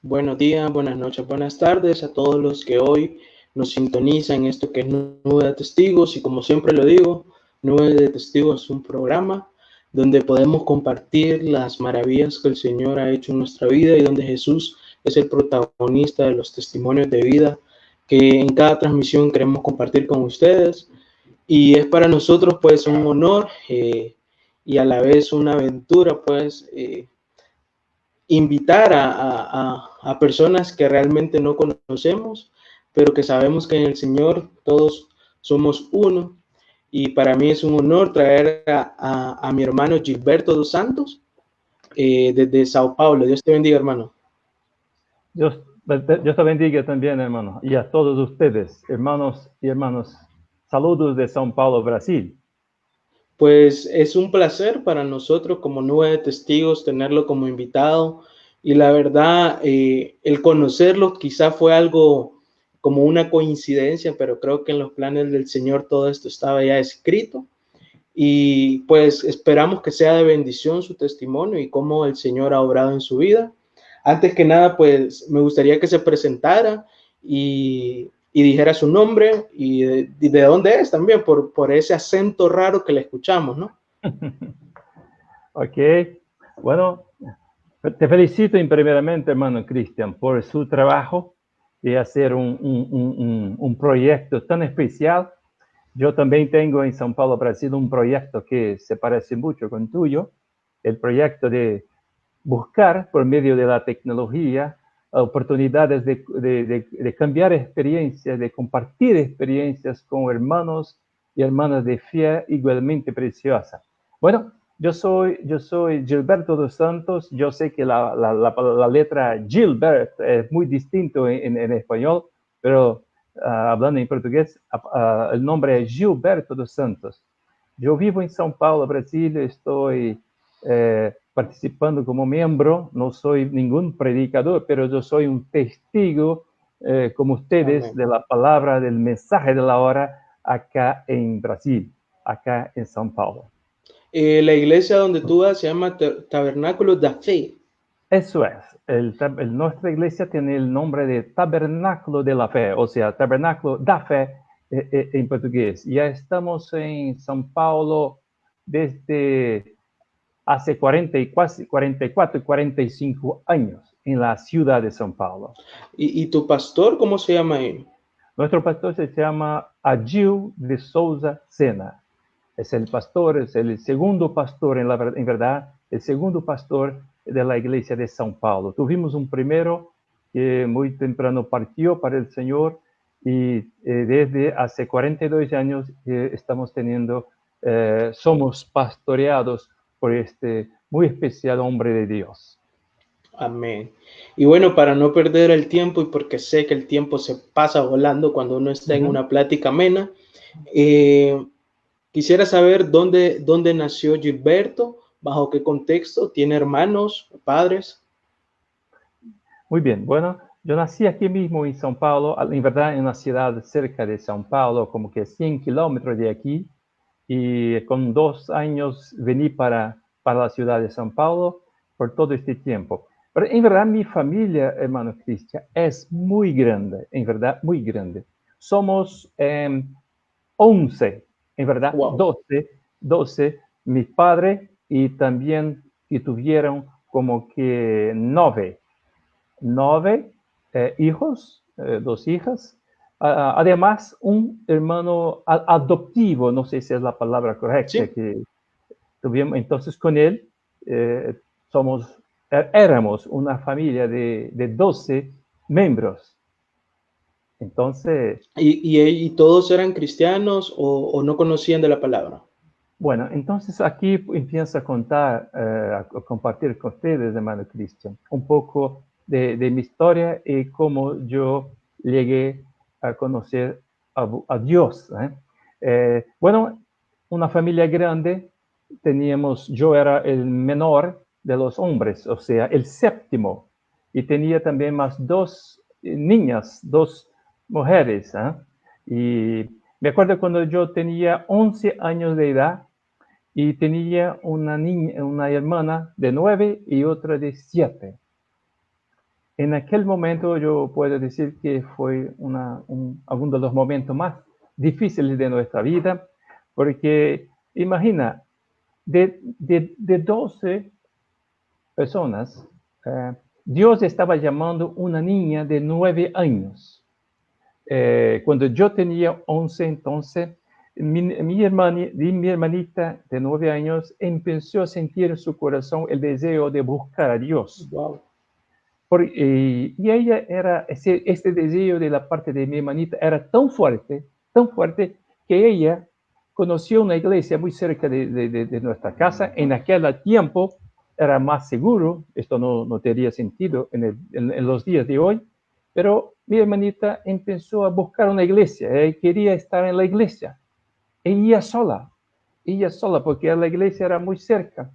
Buenos días, buenas noches, buenas tardes a todos los que hoy nos sintonizan en esto que es Nube de Testigos. Y como siempre lo digo, Nube de Testigos es un programa donde podemos compartir las maravillas que el Señor ha hecho en nuestra vida y donde Jesús es el protagonista de los testimonios de vida que en cada transmisión queremos compartir con ustedes. Y es para nosotros pues un honor y a la vez una aventura pues invitar a personas que realmente no conocemos, pero que sabemos que en el Señor todos somos uno. Y para mí es un honor traer a mi hermano Gilberto dos Santos desde Sao Paulo. Dios te bendiga, hermano. Dios te bendiga también, hermano, y a todos ustedes, hermanos y hermanas. Saludos de São Paulo, Brasil. Pues es un placer para nosotros como Nube de Testigos tenerlo como invitado y la verdad el conocerlo quizá fue algo como una coincidencia, pero creo que en los planes del Señor todo esto estaba ya escrito y pues esperamos que sea de bendición su testimonio y cómo el Señor ha obrado en su vida. Antes que nada, pues me gustaría que se presentara y dijera su nombre y de dónde es también, por ese acento raro que le escuchamos, ¿no? Ok, bueno, te felicito primeramente, hermano Cristian, por su trabajo de hacer un proyecto tan especial. Yo también tengo en São Paulo, Brasil, un proyecto que se parece mucho con tuyo, el proyecto de buscar por medio de la tecnología oportunidades de cambiar experiencias, de compartir experiencias con hermanos y hermanas de fe igualmente preciosa. Bueno, yo soy Gilberto dos Santos. Yo sé que la letra Gilbert es muy distinto en español, pero hablando en portugués, el nombre es Gilberto dos Santos. Yo vivo en São Paulo, Brasil. Estoy participando como miembro. No soy ningún predicador, pero yo soy un testigo, como ustedes, Amén. de la palabra, del mensaje de la hora acá en Brasil, acá en São Paulo. La iglesia donde tú vas se llama Tabernáculo da Fe. Eso es. Nuestra iglesia tiene el nombre de Tabernáculo de la Fe, o sea, Tabernáculo da Fe en portugués. Ya estamos en São Paulo desde hace 44 y 45 años en la ciudad de São Paulo. ¿Y tu pastor cómo se llama él? Nuestro pastor se llama Adil de Souza Sena. Es el pastor, es el segundo pastor, en verdad, el segundo pastor de la iglesia de São Paulo. Tuvimos un primero que muy temprano partió para el Señor y desde hace 42 años estamos somos pastoreados por este muy especial hombre de Dios. Amén. Y bueno, para no perder el tiempo y porque sé que el tiempo se pasa volando cuando uno está en una plática amena, quisiera saber dónde nació Gilberto, bajo qué contexto, tiene hermanos, padres. Muy bien, bueno, yo nací aquí mismo en São Paulo, en verdad en una ciudad cerca de São Paulo, como que 100 kilómetros de aquí, y con 2 años vení para la ciudad de São Paulo por todo este tiempo. Pero en verdad mi familia, hermano Cristian, es muy grande, en verdad muy grande. Somos 11, en verdad Wow. 12, mis padres, y también que tuvieron como que 9 hijos, 2 hijas. Además, un hermano adoptivo, no sé si es la palabra correcta, Sí. que tuvimos. Entonces, con él éramos una familia de 12 miembros. Entonces, ¿Y todos eran cristianos o no conocían de la palabra? bueno, entonces aquí empiezo a contar, a compartir con ustedes, hermano Cristian, un poco de mi historia y cómo yo llegué a conocer a Dios. Bueno, una familia grande, yo era el menor de los hombres, o sea, el séptimo, y tenía también más 2 niñas, 2 mujeres. Y me acuerdo cuando yo tenía 11 años de edad, y tenía una hermana de 9 y otra de 7. en aquel momento yo puedo decir que fue alguno de los momentos más difíciles de nuestra vida, porque imagina, de 12 personas, Dios estaba llamando una niña de 9 años. Cuando yo tenía 11, entonces, mi hermanita de 9 años empezó a sentir en su corazón el deseo de buscar a Dios. Wow. Y ella era, este deseo de la parte de mi hermanita era tan fuerte, que ella conoció una iglesia muy cerca de nuestra casa. En aquel tiempo era más seguro, esto no tenía sentido en los días de hoy, pero mi hermanita empezó a buscar una iglesia, quería estar en la iglesia, ella sola, porque la iglesia era muy cerca.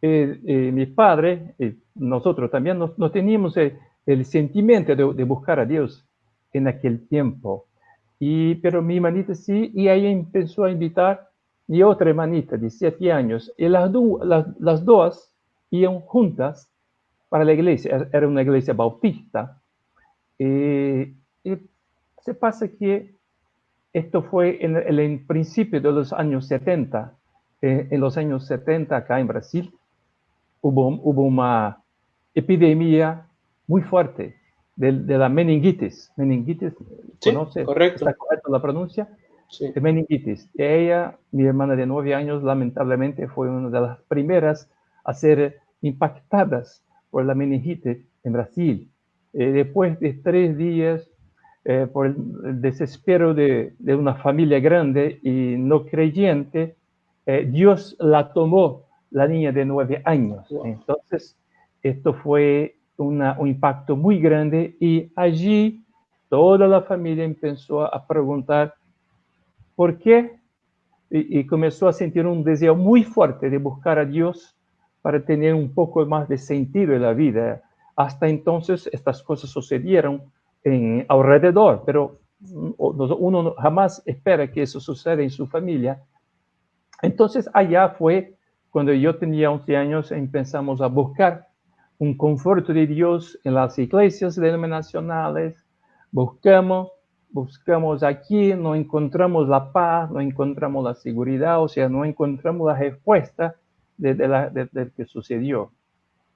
Mi padre, nosotros también no teníamos el sentimiento de buscar a Dios en aquel tiempo. Pero mi hermanita sí, y ella empezó a invitar mi otra hermanita de 7 años, y las dos iban juntas para la iglesia. Era una iglesia bautista. Y se pasa que esto fue en el principio de los años 70. En los años 70 acá en Brasil hubo una epidemia muy fuerte de la meningitis. Meningitis, Sí, ¿conoce? correcto. ¿Está correcta la pronuncia? Sí. De meningitis. Ella, mi hermana de 9 años, lamentablemente fue una de las primeras a ser impactadas por la meningitis en Brasil. Después de 3 días, por el desespero de una familia grande y no creyente, Dios la tomó, la niña de 9 años. Wow. Entonces, esto fue un impacto muy grande, y allí toda la familia empezó a preguntar por qué, y comenzó a sentir un deseo muy fuerte de buscar a Dios para tener un poco más de sentido en la vida. Hasta entonces estas cosas sucedieron alrededor, pero uno jamás espera que eso suceda en su familia. Entonces allá fue cuando yo tenía 11 años, empezamos a buscar un conforto de Dios en las iglesias denominacionales. Buscamos aquí, no encontramos la paz, no encontramos la seguridad, o sea, no encontramos la respuesta de que sucedió.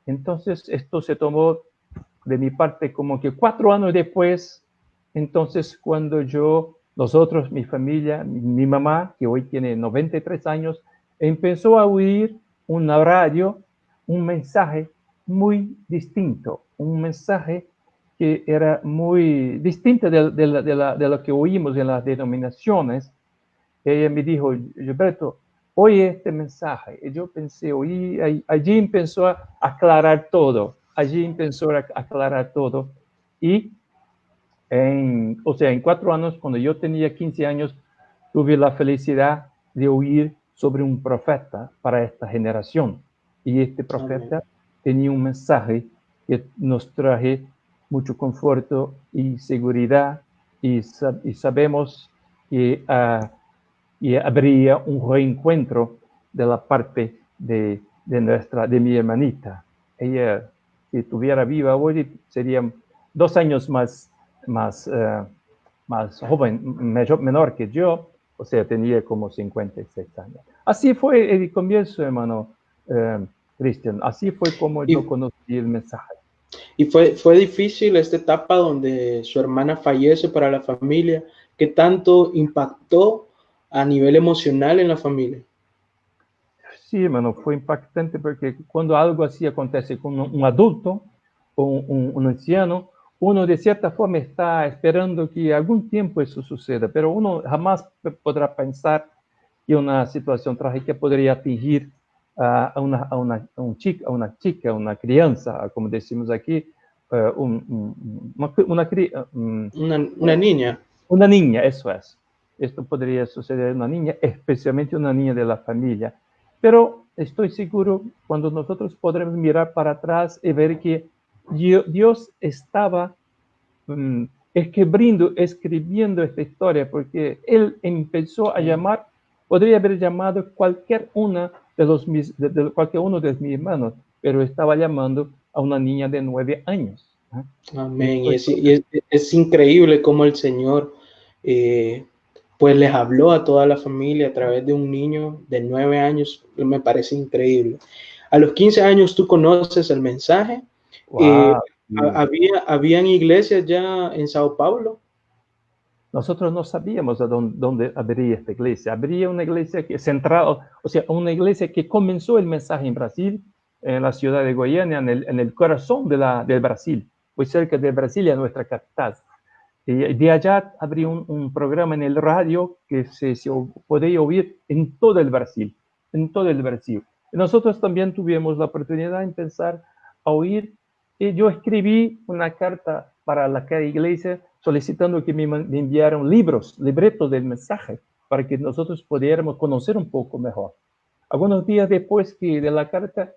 Entonces esto se tomó de mi parte como que 4 años después. Entonces cuando nosotros, mi familia, mi mamá, que hoy tiene 93 años, empezó a oír una radio, un mensaje muy distinto, un mensaje que era muy distinto de lo que oímos en las denominaciones. Ella me dijo: Gilberto, oye este mensaje. Y yo pensé, allí empezó a aclarar todo. Y en 4 años, cuando yo tenía 15 años, tuve la felicidad de oír sobre un profeta para esta generación. Y este profeta tenía un mensaje que nos traje mucho conforto y seguridad, y sabemos que habría un reencuentro de la parte de mi hermanita. Ella, si estuviera viva hoy, sería 2 años más joven, menor que yo, o sea, tenía como 56 años. Así fue el comienzo, hermano Cristian. Así fue como yo conocí el mensaje. Y fue difícil esta etapa donde su hermana fallece para la familia. ¿Qué tanto impactó a nivel emocional en la familia? Sí, hermano, fue impactante, porque cuando algo así acontece con un adulto o un anciano, uno de cierta forma está esperando que algún tiempo eso suceda, pero uno jamás podrá pensar que una situación trágica podría atingir a una chica, una crianza, como decimos aquí, Una niña. Una niña, eso es. Esto podría suceder a una niña, especialmente una niña de la familia. Pero estoy seguro, cuando nosotros podremos mirar para atrás y ver que Dios estaba escribiendo esta historia, porque Él empezó a llamar, podría haber llamado cualquier uno de mis hermanos, pero estaba llamando a una niña de 9 años. Amén. Es increíble cómo el Señor pues les habló a toda la familia a través de un niño de 9 años. Me parece increíble. A los 15 años tú conoces el mensaje. Wow. ¿Habían iglesias ya en Sao Paulo? Nosotros no sabíamos a dónde habría esta iglesia. Habría una iglesia que central, o sea, una iglesia que comenzó el mensaje en Brasil, en la ciudad de Goiânia, en el corazón del Brasil, muy cerca de Brasilia, nuestra capital. Y de allá habría un programa en el radio que se podía oír en todo el Brasil, en todo el Brasil. Y nosotros también tuvimos la oportunidad de empezar a oír. Y yo escribí una carta para la iglesia solicitando que me enviaran libretos del mensaje, para que nosotros pudiéramos conocer un poco mejor. Algunos días después que de la carta,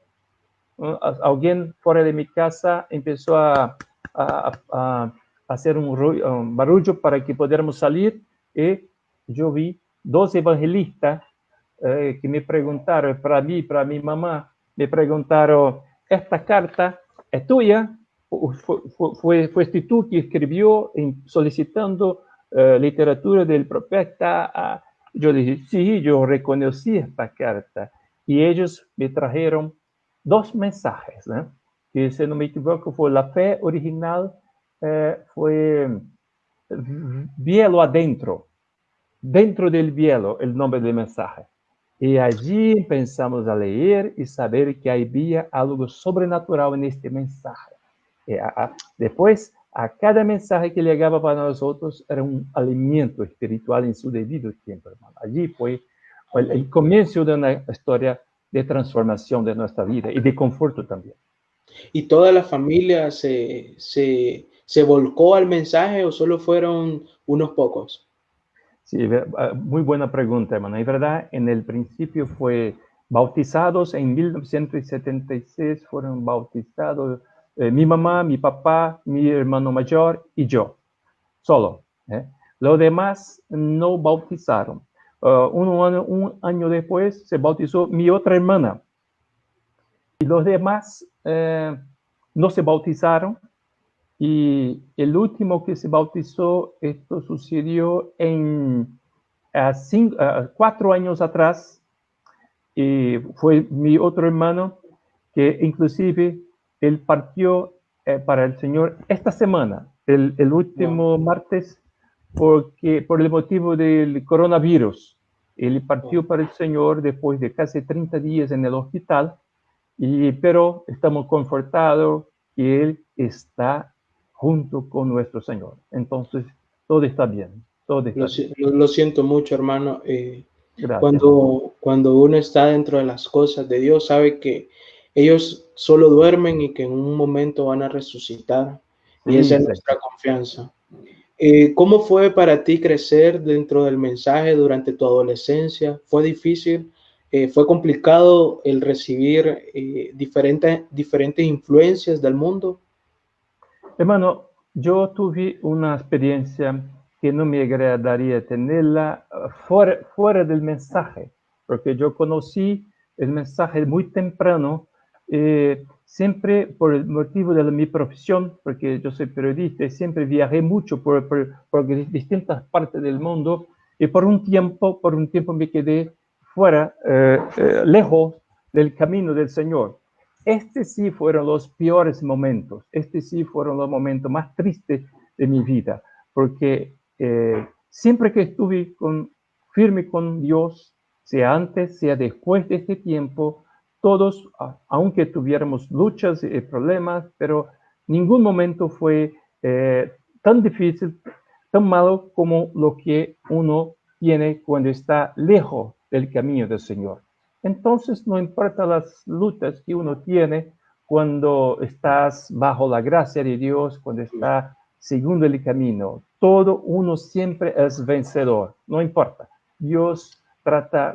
alguien fuera de mi casa empezó a hacer un barullo para que pudiéramos salir, y yo vi 2 evangelistas que me preguntaron, para mí, para mi mamá, me preguntaron, ¿esta carta es tuya? ¿Fuiste tú que escribió solicitando literatura del profeta? Yo dije, sí, yo reconocí esta carta. Y ellos me trajeron 2 mensajes, ¿no? Que, si no me equivoco, fue la fe original, fue Bielo Adentro, dentro del bielo, el nombre del mensaje. Y allí empezamos a leer y saber que había algo sobrenatural en este mensaje. Después, a cada mensaje que llegaba para nosotros era un alimento espiritual en su debido tiempo, hermano. Allí fue el comienzo de una historia de transformación de nuestra vida y de conforto también. ¿Y toda la familia se volcó al mensaje o solo fueron unos pocos? Sí, muy buena pregunta, hermano. Es verdad, en el principio fue bautizados en 1976, fueron bautizados mi mamá, mi papá, mi hermano mayor y yo, solo. Los demás no bautizaron. Un año después se bautizó mi otra hermana. Y los demás no se bautizaron. Y el último que se bautizó, esto sucedió 4 años atrás, y fue mi otro hermano, que inclusive él partió para el Señor esta semana, el último martes, porque por el motivo del coronavirus. Él partió para el Señor después de casi 30 días en el hospital, pero estamos confortados que Él está junto con nuestro Señor. Entonces, todo está bien. Todo está bien. Lo siento mucho, hermano. Gracias. Cuando uno está dentro de las cosas de Dios, sabe que ellos solo duermen y que en un momento van a resucitar. Y esa es nuestra confianza. ¿Cómo fue para ti crecer dentro del mensaje durante tu adolescencia? ¿Fue difícil? ¿Fue complicado el recibir diferentes influencias del mundo? Hermano, yo tuve una experiencia que no me agradaría tenerla fuera del mensaje, porque yo conocí el mensaje muy temprano, siempre por el motivo de mi profesión, porque yo soy periodista y siempre viajé mucho por distintas partes del mundo, y por un tiempo me quedé fuera, lejos del camino del Señor. Sí fueron los peores momentos, sí fueron los momentos más tristes de mi vida, porque siempre que estuve firme con Dios, sea antes, sea después de este tiempo, todos, aunque tuviéramos luchas y problemas, pero ningún momento fue tan difícil, tan malo como lo que uno tiene cuando está lejos del camino del Señor. Entonces, no importa las luchas que uno tiene cuando estás bajo la gracia de Dios, cuando está siguiendo el camino, todo uno siempre es vencedor, no importa. Dios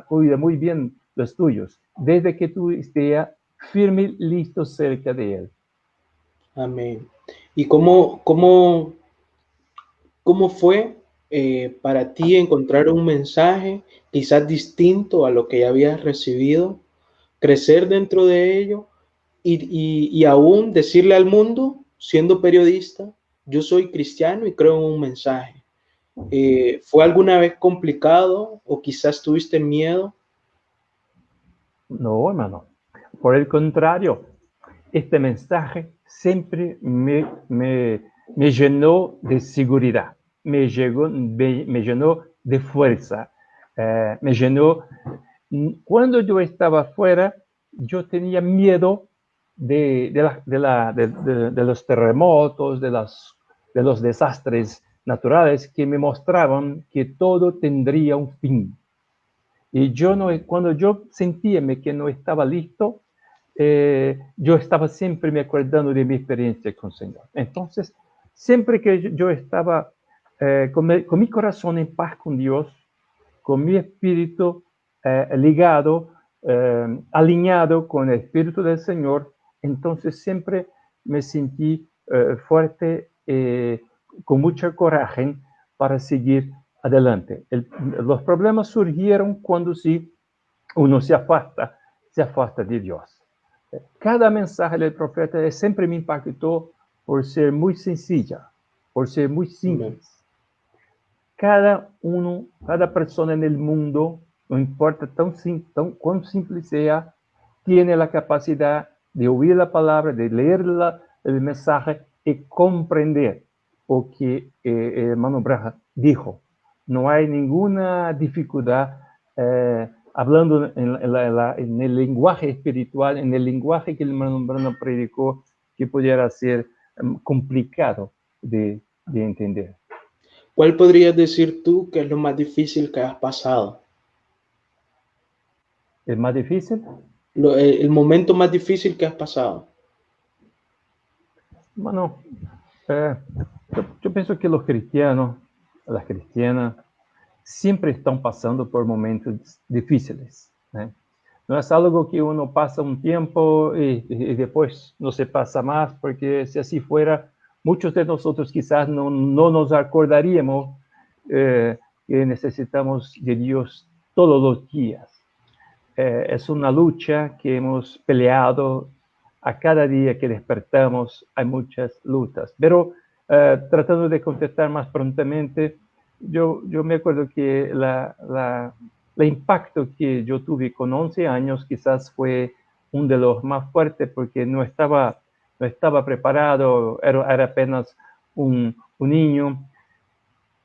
cuida muy bien los tuyos, desde que tú estés firme, listo cerca de Él. Amén. ¿Y cómo fue para ti encontrar un mensaje quizás distinto a lo que ya habías recibido, crecer dentro de ello y aún decirle al mundo, siendo periodista, yo soy cristiano y creo en un mensaje. ¿Fue alguna vez complicado o quizás tuviste miedo? No, hermano. Por el contrario, este mensaje siempre me llenó de seguridad, me llenó de fuerza, me llenó. Cuando yo estaba afuera, yo tenía miedo de los terremotos, de los desastres naturales que me mostraban que todo tendría un fin. Y yo no, cuando yo sentía que no estaba listo, yo estaba siempre me acordando de mi experiencia con el Señor. Entonces, siempre que yo estaba con mi corazón en paz con Dios, con mi espíritu ligado, alineado con el espíritu del Señor, entonces siempre me sentí fuerte, con mucho coraje para seguir adelante. Los problemas surgieron cuando sí uno se afasta de Dios. Cada mensaje del profeta siempre me impactó por ser muy sencilla, por ser muy Amén. simples. Cada persona en el mundo, no importa cuán simple sea, tiene la capacidad de oír la palabra, de leer el mensaje y comprender lo que el hermano Branham dijo. No hay ninguna dificultad hablando en el lenguaje espiritual, en el lenguaje que el hermano Branham predicó, que pudiera ser complicado de entender. ¿Cuál podrías decir tú que es lo más difícil que has pasado? ¿Es más difícil? El momento más difícil que has pasado. Bueno, yo pienso que los cristianos, las cristianas, siempre están pasando por momentos difíciles, ¿eh? No es algo que uno pasa un tiempo y después no se pasa más, porque si así fuera, muchos de nosotros quizás no nos acordaríamos que necesitamos de Dios todos los días. Es una lucha que hemos peleado a cada día que despertamos. Hay muchas luchas, pero tratando de contestar más prontamente, yo me acuerdo que el impacto que yo tuve con 11 años quizás fue uno de los más fuertes, porque no estaba preparado, era apenas un niño.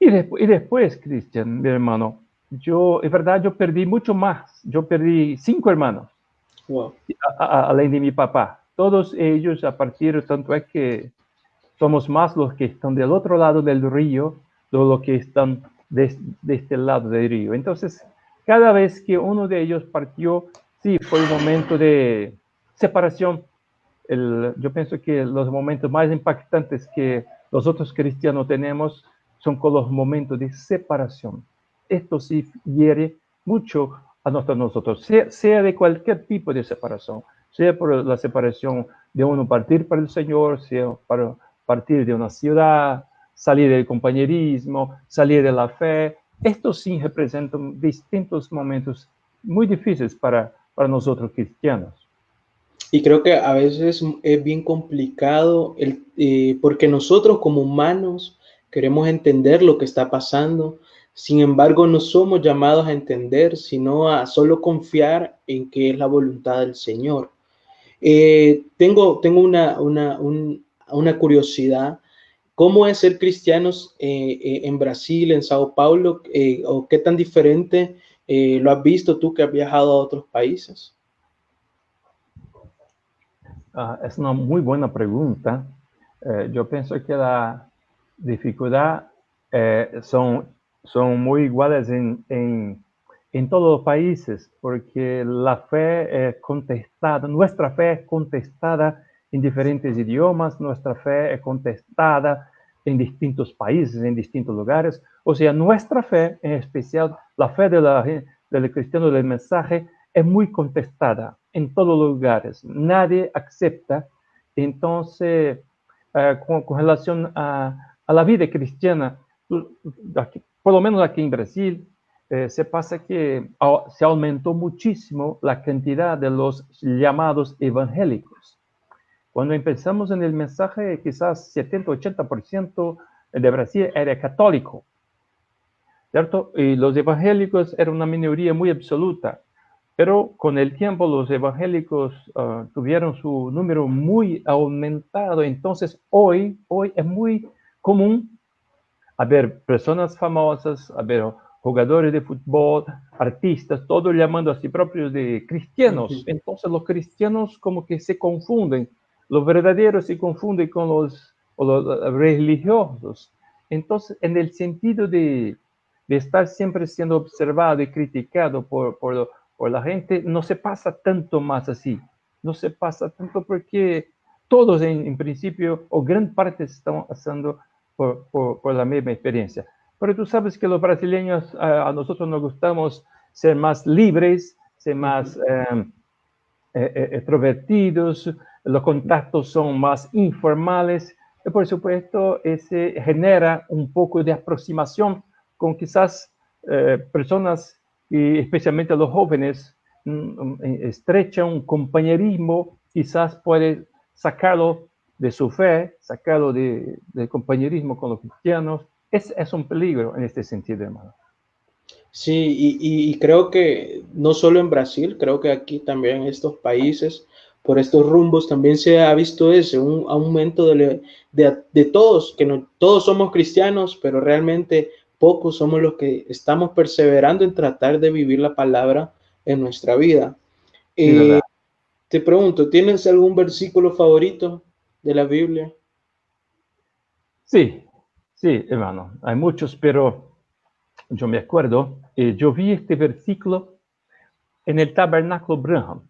Y después, Cristian, mi hermano, es verdad, yo perdí mucho más. Yo perdí 5 hermanos, Wow. além de mi papá. Todos ellos, a partir, tanto es que somos más los que están del otro lado del río de los que están de este lado del río. Entonces, cada vez que uno de ellos partió, sí, fue un momento de separación. Yo pienso que los momentos más impactantes que los otros cristianos tenemos son con los momentos de separación. Esto sí hiere mucho a nosotros, sea de cualquier tipo de separación, sea por la separación de uno partir para el Señor, sea para partir de una ciudad, salir del compañerismo, salir de la fe. Esto sí representan distintos momentos muy difíciles para nosotros cristianos. Y creo que a veces es bien complicado porque nosotros como humanos queremos entender lo que está pasando. Sin embargo, no somos llamados a entender, sino a solo confiar en que es la voluntad del Señor. Tengo una curiosidad. ¿Cómo es ser cristianos en Brasil, en Sao Paulo? ¿O qué tan diferente lo has visto tú que has viajado a otros países? Es una muy buena pregunta. Yo pienso que la dificultad son muy iguales en todos los países, porque la fe es contestada, nuestra fe es contestada en diferentes idiomas, nuestra fe es contestada en distintos países, en distintos lugares. O sea, nuestra fe, en especial la fe del cristiano del mensaje, es muy contestada en todos los lugares. Nadie acepta. Entonces, con relación a la vida cristiana, por lo menos aquí en Brasil, se pasa que se aumentó muchísimo la cantidad de los llamados evangélicos. Cuando empezamos en el mensaje, quizás 70-80% de Brasil era católico, ¿cierto? Y los evangélicos eran una minoría muy absoluta. Pero con el tiempo los evangélicos tuvieron su número muy aumentado. Entonces hoy es muy común haber personas famosas, haber jugadores de fútbol, artistas, todos llamando a sí propios de cristianos. Ujú. Entonces los cristianos como que se confunden. Los verdaderos se confunden con los religiosos. Entonces, en el sentido de estar siempre siendo observado y criticado por la gente, no se pasa tanto más así. No se pasa tanto porque todos en principio, o gran parte están haciendo por la misma experiencia. Pero tú sabes que los brasileños, a nosotros nos gustamos ser más libres, ser más Ujú. extrovertidos, los contactos son más informales, y por supuesto, ese genera un poco de aproximación con quizás personas, y especialmente los jóvenes, estrecha un compañerismo, quizás puede sacarlo de su fe, sacarlo del compañerismo con los cristianos. Es un peligro en este sentido, hermano. Sí, y creo que no solo en Brasil, creo que aquí también en estos países, por estos rumbos, también se ha visto ese, un aumento de todos, que no, todos somos cristianos, pero realmente pocos somos los que estamos perseverando en tratar de vivir la palabra en nuestra vida. Sí, Eh, verdad. Te pregunto, ¿tienes algún versículo favorito de la Biblia? Sí, sí, hermano. Hay muchos, pero yo me acuerdo, yo vi este versículo en el Tabernáculo Branham.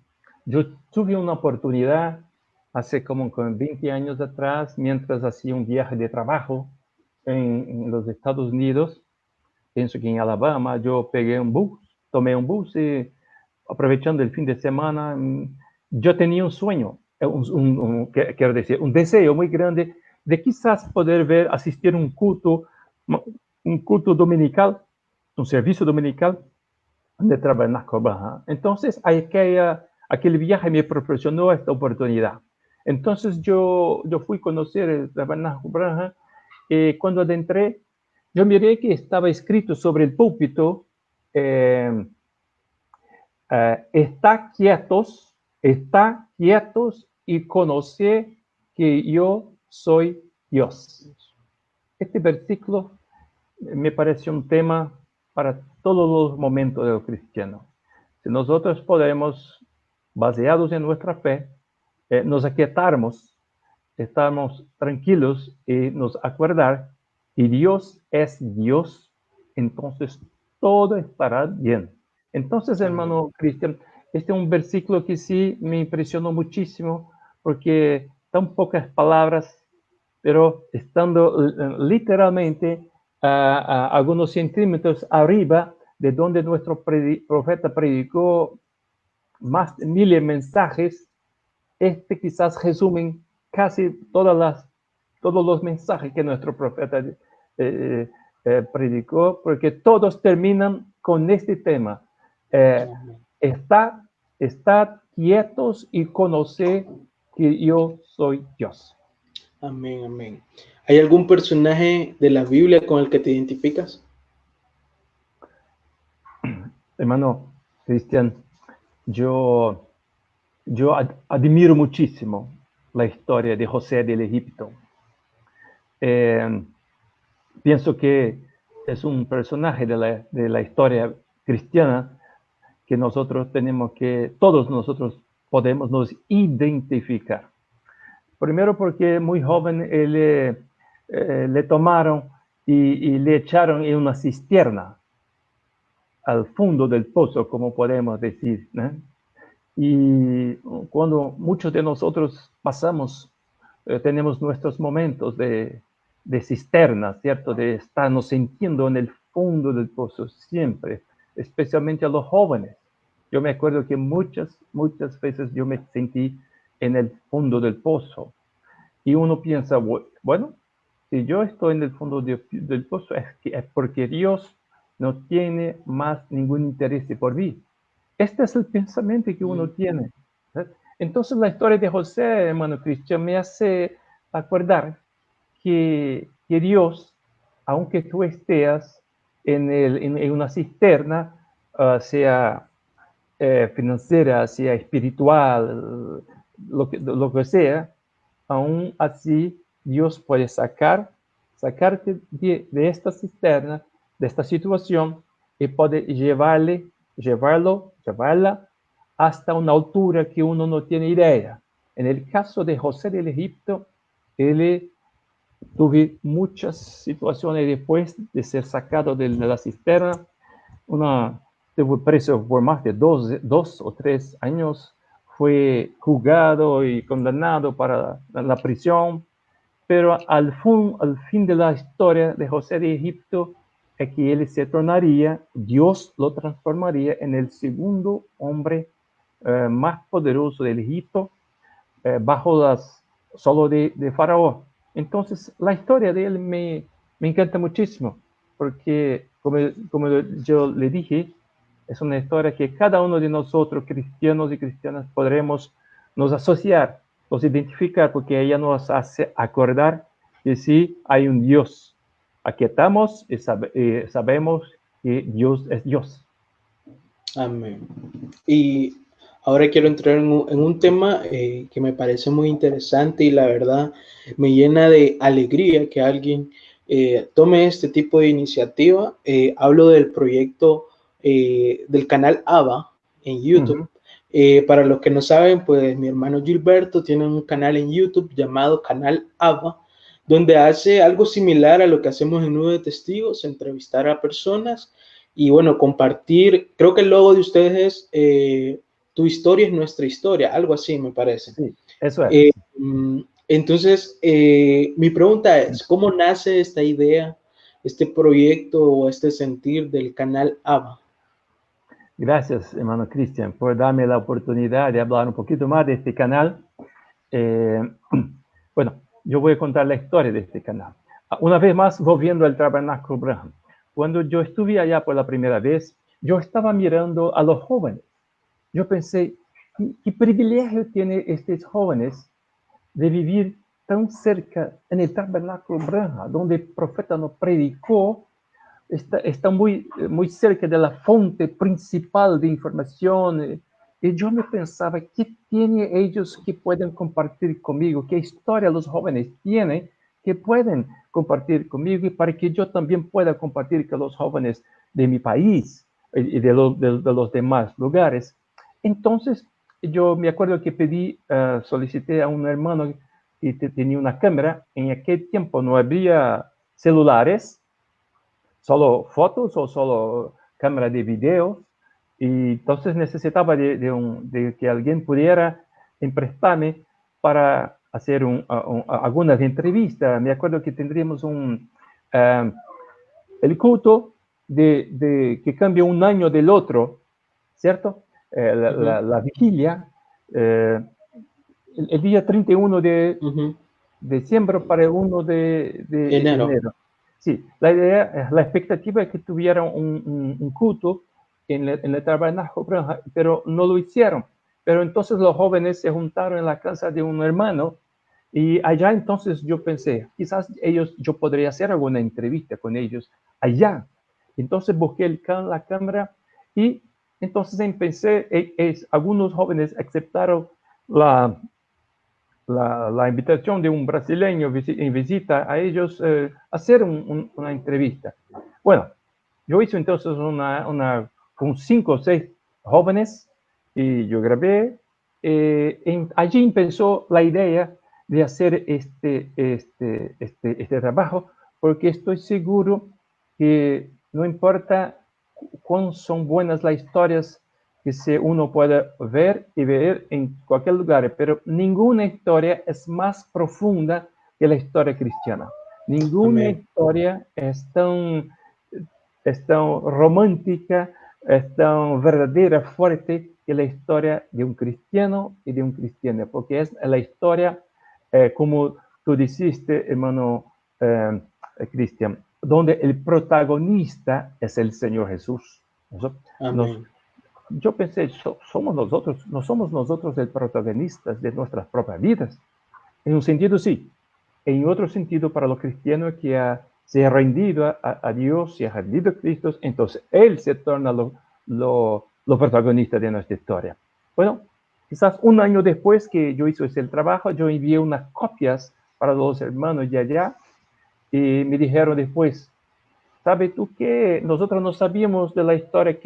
Yo tuve una oportunidad hace como 20 años atrás, mientras hacía un viaje de trabajo en los Estados Unidos, pienso que en Alabama, yo pegué un bus, tomé un bus y aprovechando el fin de semana, yo tenía un sueño, quiero decir, un deseo muy grande de quizás poder ver, asistir a un culto dominical, un servicio dominical de Tabernáculo Baja. Entonces, aquel viaje me proporcionó esta oportunidad. Entonces, yo fui a conocer el Tabernáculo Baja y cuando adentré, yo miré que estaba escrito sobre el púlpito, eh, está quietos y conocer que yo soy Dios. Este versículo me parece un tema para todos los momentos del cristiano. Si nosotros podemos, baseados en nuestra fe, nos aquietarmos, estamos tranquilos y nos acordar que Dios es Dios, entonces todo estará bien. Entonces, Amén. hermano Cristian, este es un versículo que sí me impresionó muchísimo porque tan pocas palabras, pero estando literalmente algunos centímetros arriba de donde nuestro profeta predicó más de 1000 mensajes, este quizás resumen casi todos los mensajes que nuestro profeta eh, predicó, porque todos terminan con este tema. Eh, Amén. está, Estad quietos y conocer que yo soy Dios. Amén, amén. ¿Hay algún personaje de la Biblia con el que te identificas? Hermano Cristian, yo, yo admiro muchísimo la historia de José del Egipto. Eh, Pienso que es un personaje de la historia cristiana que todos nosotros podemos nos identificar. Primero porque muy joven le tomaron y le echaron en una cisterna al fondo del pozo, como podemos decir, ¿no? Y cuando muchos de nosotros tenemos nuestros momentos de cisterna, ¿cierto? De estarnos sintiendo en el fondo del pozo siempre, especialmente a los jóvenes. Yo me acuerdo que muchas veces yo me sentí en el fondo del pozo. Y uno piensa, bueno, si yo estoy en el fondo del pozo es porque Dios no tiene más ningún interés por mí. Este es el pensamiento que uno Mm. tiene. ¿Sí? Entonces la historia de José, hermano Cristian, me hace acordar que Dios, aunque tú estés en una cisterna, sea financiera, sea espiritual, lo que sea, aún así Dios puede sacarte de esta cisterna, de esta situación, y puede llevarla hasta una altura que uno no tiene idea. En el caso de José del Egipto, él tuve muchas situaciones después de ser sacado de la cisterna. Estuvo preso por más de 2 o 3 años, fue juzgado y condenado para la prisión, pero al fin de la historia de José de Egipto es que él se tornaría, Dios lo transformaría en el segundo hombre más poderoso del Egipto, bajo solo de Faraón. Entonces, la historia de él me encanta muchísimo, porque como yo le dije, es una historia que cada uno de nosotros, cristianos y cristianas, podremos nos asociar, nos identificar, porque ella nos hace acordar que sí hay un Dios. Aquí estamos y sabemos que Dios es Dios. Amén. Y ahora quiero entrar en un tema que me parece muy interesante y la verdad me llena de alegría que alguien tome este tipo de iniciativa. Hablo del proyecto del canal ABA en YouTube. Para los que no saben, pues mi hermano Gilberto tiene un canal en YouTube llamado Canal ABA, donde hace algo similar a lo que hacemos en Nube de Testigos, entrevistar a personas y bueno, compartir. Creo que el logo de ustedes es tu historia es nuestra historia, algo así me parece. Sí, eso es. Eh, entonces, mi pregunta es, ¿cómo nace esta idea, este proyecto o este sentir del canal ABA? Gracias, hermano Cristian, por darme la oportunidad de hablar un poquito más de este canal. Eh, bueno, yo voy a contar la historia de este canal. Una vez más, volviendo al Tabernáculo Branham. Cuando yo estuve allá por la primera vez, yo estaba mirando a los jóvenes. Yo pensé, ¿qué privilegio tienen estos jóvenes de vivir tan cerca en el Tabernáculo Branham, donde el profeta nos predicó? Está muy cerca de la fuente principal de información. Y yo me pensaba, ¿qué tienen ellos que pueden compartir conmigo? ¿Qué historia los jóvenes tienen que pueden compartir conmigo y para que yo también pueda compartir con los jóvenes de mi país y de los demás lugares? Entonces, yo me acuerdo que solicité a un hermano que tenía una cámara. En aquel tiempo no había celulares, solo fotos o solo cámara de video, y entonces necesitaba de que alguien pudiera emprestarme para hacer algunas entrevistas. Me acuerdo que tendríamos el culto que cambia un año del otro, ¿cierto? La vigilia, el día 31 de diciembre para el 1 de enero. Sí, la expectativa es que tuvieran un culto en el tabernáculo, pero no lo hicieron. Pero entonces los jóvenes se juntaron en la casa de un hermano y allá entonces yo pensé, quizás yo podría hacer alguna entrevista con ellos allá. Entonces busqué la cámara y entonces empecé, algunos jóvenes aceptaron la invitación de un brasileño en visita a ellos, hacer una entrevista. Bueno, yo hice entonces con 5 o 6 jóvenes y yo grabé. Allí empezó la idea de hacer este trabajo, porque estoy seguro que no importa cuán son buenas las historias que uno puede ver y ver en cualquier lugar, pero ninguna historia es más profunda que la historia cristiana. Ninguna Amén. historia es tan romántica, es tan verdadera, fuerte que la historia de un cristiano y de un cristiano, porque es la historia, como tú dijiste, hermano Cristian, donde el protagonista es el Señor Jesús. Amén. yo pensé, somos nosotros, no somos nosotros el protagonistas de nuestras propias vidas. En un sentido sí, en otro sentido para los cristianos que se ha rendido a Dios, se ha rendido a Cristo, entonces Él se torna lo protagonista de nuestra historia. Bueno, quizás un año después que yo hice ese trabajo, yo envié unas copias para los hermanos de allá y me dijeron después, ¿sabes tú qué? Nosotros no sabíamos de la historia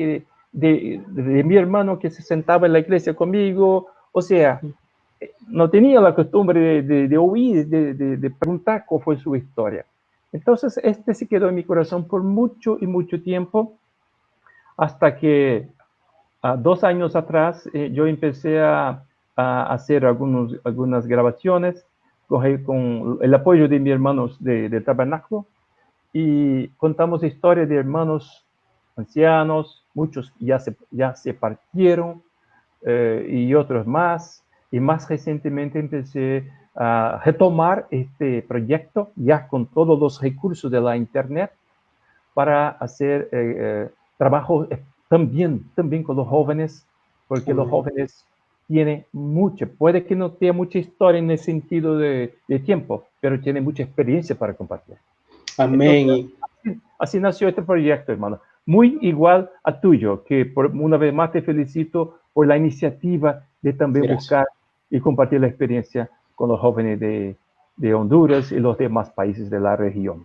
de mi hermano que se sentaba en la iglesia conmigo, o sea, no tenía la costumbre de oír, de preguntar cuál fue su historia. Entonces, este se quedó en mi corazón por mucho y mucho tiempo, hasta que 2 años atrás yo empecé a hacer algunas grabaciones con el apoyo de mis hermanos de tabernáculo, y contamos historias de hermanos ancianos, muchos ya se partieron, y otros más. Y más recientemente empecé a retomar este proyecto ya con todos los recursos de la Internet para hacer trabajo también con los jóvenes, porque los jóvenes tienen mucho, puede que no tenga mucha historia en el sentido de tiempo, pero tienen mucha experiencia para compartir. Entonces, Amén. así nació este proyecto, hermano. Muy igual a tuyo, que una vez más te felicito por la iniciativa de también Gracias. buscar y compartir la experiencia con los jóvenes de Honduras y los demás países de la región.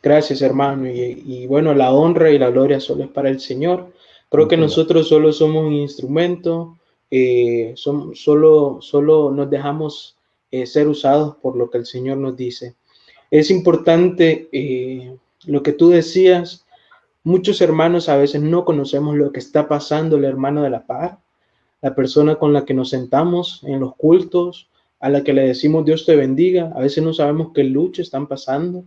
Gracias, hermano. Y bueno, la honra y la gloria solo es para el Señor. Creo Sí, que Señor. nosotros solo somos un instrumento, solo nos dejamos ser usados por lo que el Señor nos dice. Es importante lo que tú decías. Muchos hermanos a veces no conocemos lo que está pasando el hermano de la par, la persona con la que nos sentamos en los cultos, a la que le decimos Dios te bendiga. A veces no sabemos qué lucha están pasando,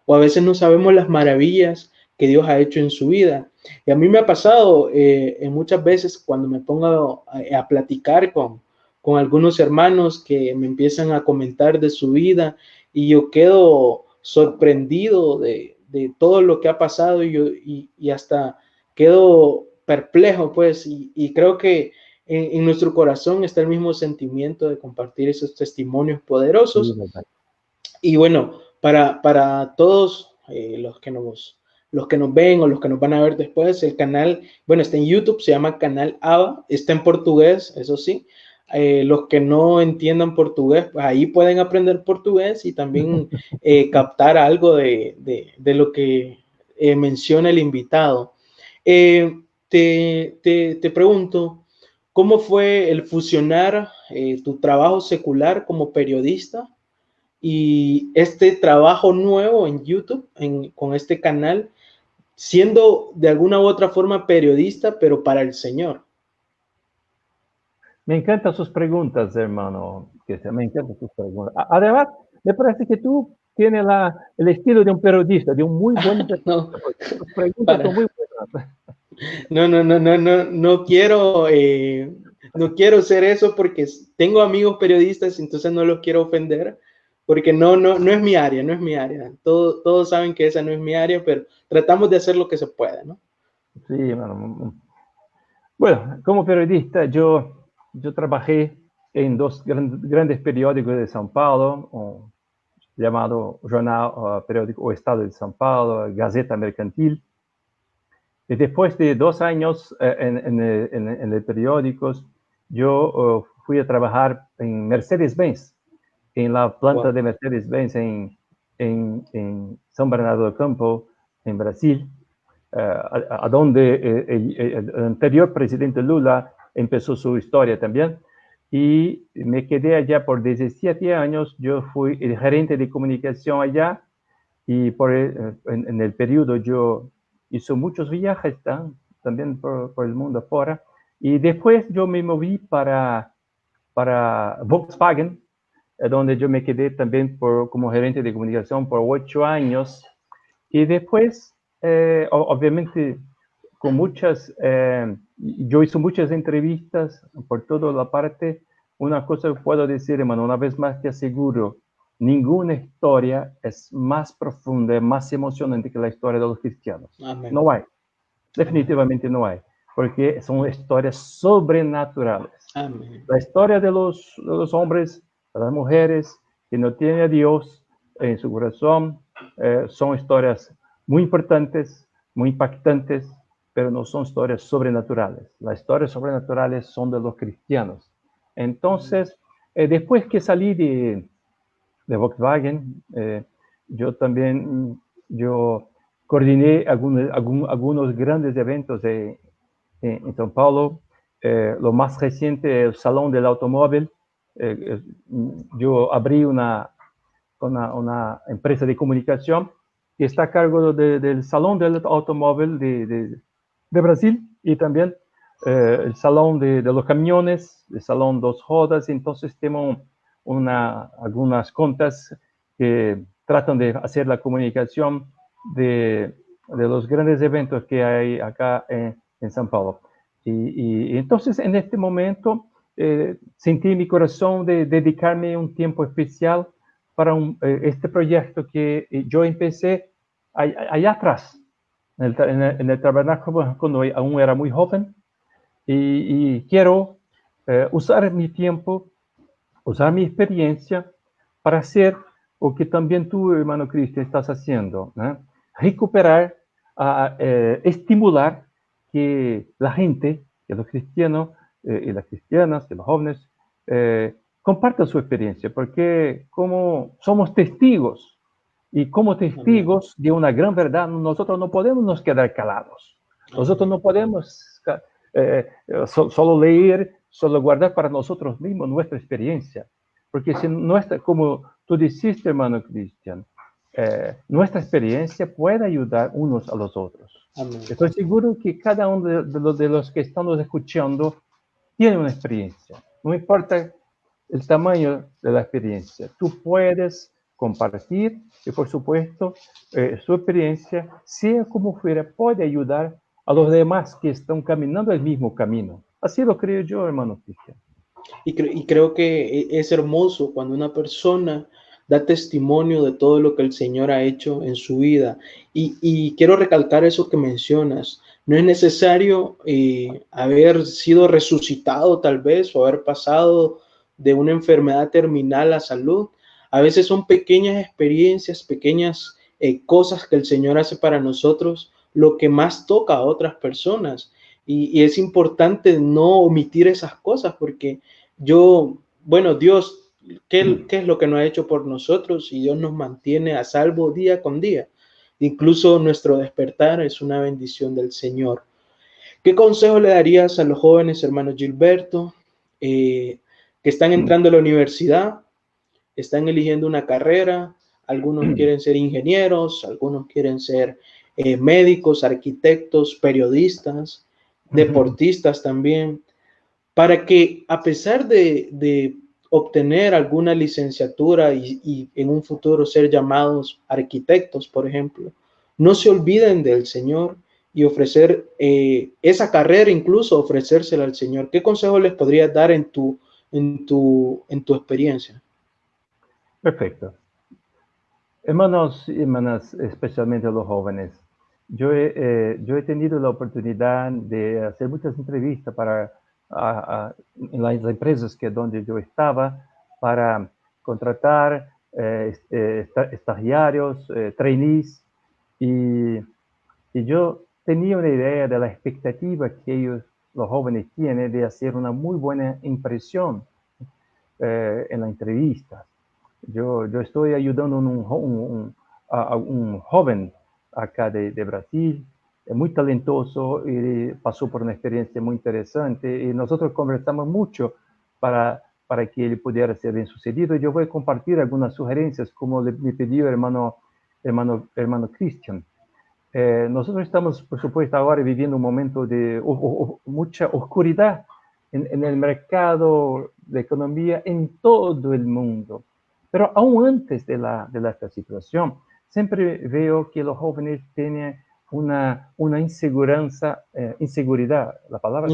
o a veces no sabemos las maravillas que Dios ha hecho en su vida. Y a mí me ha pasado en muchas veces cuando me pongo a platicar con algunos hermanos que me empiezan a comentar de su vida, y yo quedo sorprendido de todo lo que ha pasado, y hasta quedo perplejo, pues, y creo que en nuestro corazón está el mismo sentimiento de compartir esos testimonios Sí, poderosos. verdad. Y bueno, para todos los que nos ven o los que nos van a ver después, el canal, bueno, está en YouTube, se llama Canal ABA, está en portugués, eso sí. Los que no entiendan portugués, pues ahí pueden aprender portugués y también captar algo de lo que menciona el invitado. Te pregunto, ¿cómo fue el fusionar tu trabajo secular como periodista y este trabajo nuevo en YouTube, con este canal, siendo de alguna u otra forma periodista, pero para el Señor? Me encantan sus preguntas, hermano. Me encantan sus preguntas. Además, me parece que tú tienes el estilo de un periodista, de un muy buen No, periodista, porque tus preguntas son para, muy buenas. no quiero, no quiero ser eso, porque tengo amigos periodistas, entonces no los quiero ofender, porque no es mi área, no es mi área. Todos saben que esa no es mi área, pero tratamos de hacer lo que se puede, ¿no? Sí, hermano. Bueno, como periodista, yo trabajé en dos grandes periódicos de São Paulo, llamado Jornal Periódico O Estado de São Paulo, Gazeta Mercantil. Y después de 2 años en el periódico, yo fui a trabajar en Mercedes-Benz, en la planta Wow. de Mercedes-Benz en São Bernardo do Campo, en Brasil, a donde el anterior presidente Lula empezó su historia también. Y me quedé allá por 17 años. Yo fui el gerente de comunicación allá, y en el periodo yo hice muchos viajes también por el mundo afuera. Y después yo me moví para Volkswagen, donde yo me quedé también como gerente de comunicación por 8 años. Y después, obviamente, yo hice muchas entrevistas por toda la parte. Una cosa que puedo decir, hermano, una vez más te aseguro, ninguna historia es más profunda, más emocionante que la historia de los cristianos. Amén. No hay, Amén. definitivamente no hay. porque son historias sobrenaturales. Amén. La historia de los hombres, de las mujeres que no tienen a Dios en su corazón, son historias muy importantes, muy impactantes, pero no son historias sobrenaturales. Las historias sobrenaturales son de los cristianos. Entonces, después que salí de Volkswagen, yo también yo coordiné algunos grandes eventos en São Paulo. Lo más reciente, el Salón del Automóvil. Yo abrí una empresa de comunicación que está a cargo del Salón del Automóvil de Brasil y también el Salón de los Camiones, el Salón Dos Rodas. Entonces tenemos algunas contas que tratan de hacer la comunicación de los grandes eventos que hay acá en São Paulo. Y entonces en este momento sentí en mi corazón de dedicarme un tiempo especial para este proyecto que yo empecé allá atrás, en el tabernáculo cuando aún era muy joven, y quiero usar mi tiempo, usar mi experiencia para hacer lo que también tú, hermano Cristian, estás haciendo, ¿no? Recuperar, estimular que la gente, que los cristianos y las cristianas, que los jóvenes, compartan su experiencia, porque como somos testigos y como testigos de una gran verdad, nosotros no podemos nos quedar calados. Nosotros no podemos solo leer, solo guardar para nosotros mismos nuestra experiencia. Porque si nuestra, como tú dijiste, hermano Cristian, nuestra experiencia puede ayudar unos a los otros. Amén. Estoy seguro que cada uno de los que estamos escuchando tiene una experiencia. No importa el tamaño de la experiencia. Tú puedes compartir y, por supuesto, su experiencia, sea como fuera, puede ayudar a los demás que están caminando el mismo camino. Así lo creo yo, hermano Cristian. Y creo que es hermoso cuando una persona da testimonio de todo lo que el Señor ha hecho en su vida. Y quiero recalcar eso que mencionas. No es necesario haber sido resucitado tal vez o haber pasado de una enfermedad terminal a salud. A veces son pequeñas experiencias, pequeñas cosas que el Señor hace para nosotros, lo que más toca a otras personas. Y es importante no omitir esas cosas porque bueno, Dios, ¿qué es lo que no ha hecho por nosotros? Y Dios nos mantiene a salvo día con día. Incluso nuestro despertar es una bendición del Señor. ¿Qué consejo le darías a los jóvenes, hermanos Gilberto, que están entrando a la universidad, están eligiendo una carrera? Algunos quieren ser ingenieros, algunos quieren ser médicos, arquitectos, periodistas, deportistas también, para que a pesar de obtener alguna licenciatura y en un futuro ser llamados arquitectos, por ejemplo, no se olviden del Señor y ofrecer esa carrera, incluso ofrecérsela al Señor. ¿Qué consejo les podrías dar en tu experiencia? Perfecto. Hermanos y hermanas, especialmente los jóvenes, yo he tenido la oportunidad de hacer muchas entrevistas en las empresas donde yo estaba para contratar estagiarios, trainees, y yo tenía una idea de la expectativa que ellos, los jóvenes, tienen de hacer una muy buena impresión en la entrevista. Yo estoy ayudando a un joven acá de Brasil, muy talentoso, y pasó por una experiencia muy interesante, y nosotros conversamos mucho para que él pudiera ser bien sucedido. Yo voy a compartir algunas sugerencias, como me pidió hermano Christian. Nosotros estamos, por supuesto, ahora viviendo un momento de mucha oscuridad en el mercado de economía en todo el mundo. Pero aún antes de esta situación, siempre veo que los jóvenes tienen una inseguridad, la palabra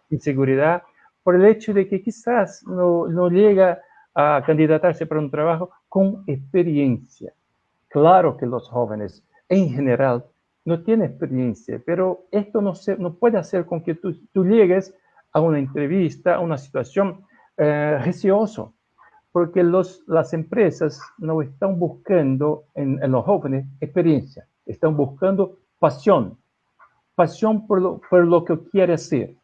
inseguridad, por el hecho de que quizás no llega a candidatarse para un trabajo con experiencia. Claro que los jóvenes, en general, no tiene experiencia, pero esto no puede hacer con que tú llegues a una entrevista, a una situación receoso, porque las empresas no están buscando en los jóvenes experiencia, están buscando pasión por lo que quiere hacer,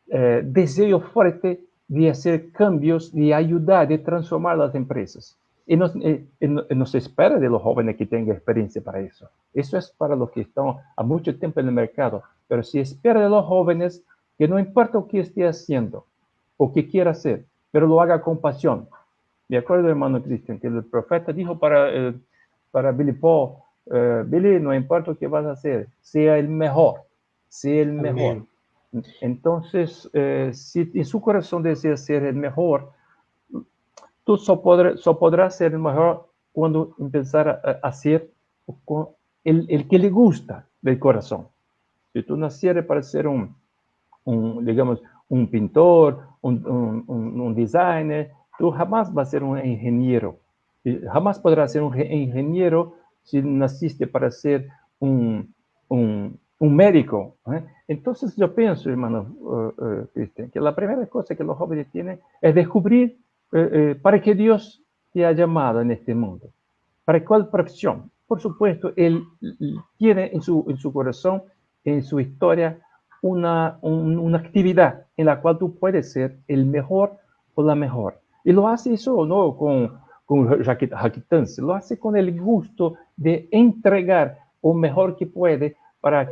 deseo fuerte de hacer cambios, de ayudar, de transformar las empresas. Y no se espera de los jóvenes que tengan experiencia para eso. Eso es para los que están a mucho tiempo en el mercado. Pero se espera de los jóvenes que no importa lo que esté haciendo o que quiera hacer, pero lo haga con pasión. Me acuerdo, hermano Cristian, que el profeta dijo para Billy Paul, Billy, no importa lo que vas a hacer, sea el mejor, sea el mejor. Amén. Entonces, si en su corazón desea ser el mejor, tú podrás ser el mejor cuando empezar a hacer con el que le gusta del corazón. Si tú nacieres para ser digamos, un pintor, un designer, tú jamás vas a ser un ingeniero. Jamás podrás ser un ingeniero si naciste para ser un médico. Entonces yo pienso, hermano Cristian, que la primera cosa que los jóvenes tienen es descubrir para qué Dios te ha llamado en este mundo. ¿Para cuál profesión? Por supuesto, él tiene en su corazón, en su historia, una actividad en la cual tú puedes ser el mejor o la mejor. Y lo hace eso no con jactancia, lo hace con el gusto de entregar lo mejor que puede para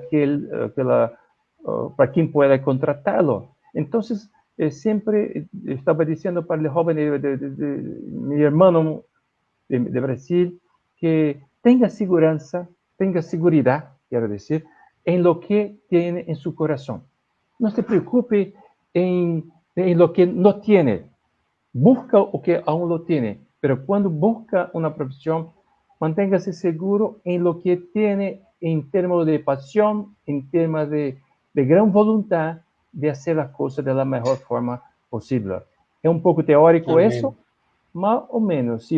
para quien pueda contratarlo. Entonces, siempre estaba diciendo para el joven mi hermano de Brasil, que tenga seguridad, quiero decir, en lo que tiene en su corazón. No se preocupe en lo que no tiene. Busca lo que aún lo tiene, pero cuando busca una profesión, manténgase seguro en lo que tiene en términos de pasión, en términos de gran voluntad de hacer las cosas de la mejor forma posible. Es un poco teórico eso, Amén. más o menos. Si